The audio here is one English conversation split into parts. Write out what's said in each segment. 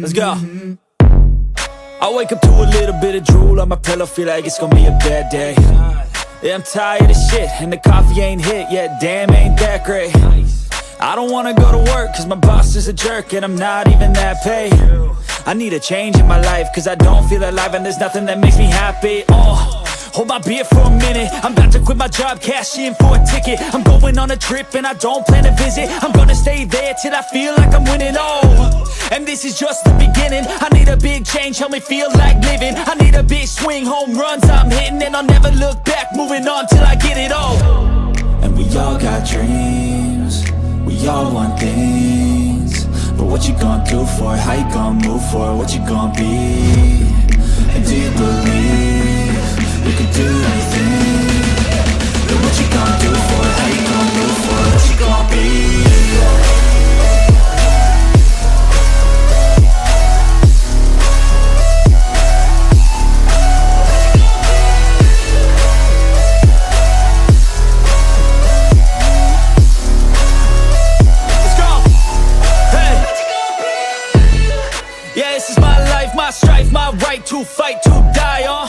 Let's go. I wake up to a little bit of drool on my pillow, feel like it's gonna be a bad day. Yeah, I'm tired of shit, and the coffee ain't hit yet, damn, ain't that great. I don't wanna go to work, cause my boss is a jerk, and I'm not even that paid. I need a change in my life, cause I don't feel alive, and there's nothing that makes me happy. Hold my beer for a minute, I'm about to quit my job, cash in for a ticket. I'm going on a trip and I don't plan to visit. I'm gonna stay there till I feel like I'm winning, and this is just the beginning. I need a big change, help me feel like living. I need a big swing, home runs I'm hitting, and I'll never look back, moving on till I get it all. And we all got dreams, we all want things, but what you gonna do for it? How you gonna move for it? What you gonna be? And do you believe you can do anything? But what you gonna do for it? How you gonna move for it? What you gonna be? Let's go! Hey! Yeah, this is my life, my strife, my right to fight, to die on.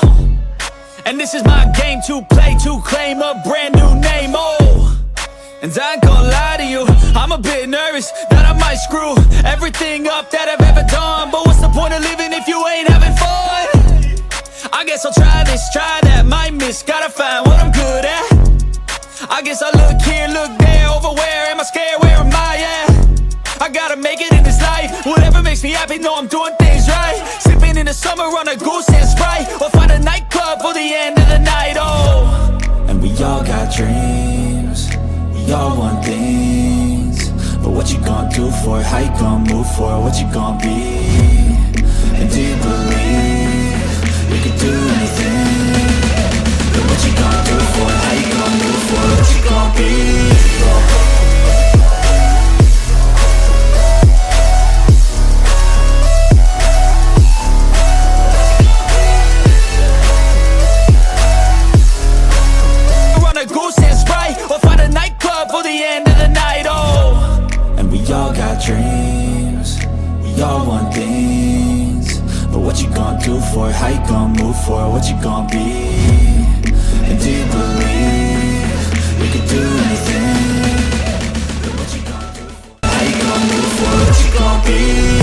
And this is my game to play, to claim a brand new name, And I ain't gonna lie to you, I'm a bit nervous that I might screw everything up that I've ever done. But what's the point of living if you ain't having fun? I guess I'll try this, try that, might miss, gotta find what I'm good at. I guess I look here, look there, over where am I scared, where am I at? I gotta make it in this life, whatever makes me happy, know I'm doing things right. Sipping in the summer on a goose and Sprite, or find a nightclub for the end of the night, And we all got dreams, we all want things, but what you gonna do for it? How you gonna move for it? What you gonna be? And do you believe you can do anything? But what you gonna do for it? How you gonna move for it? What you gonna be? For the end of the night, And we all got dreams, we all want things, but what you gonna do for it? How you gonna move for it? What you gonna be? And do you believe you can do anything? But what you gonna do for it? How you gonna move for it? What you gonna be?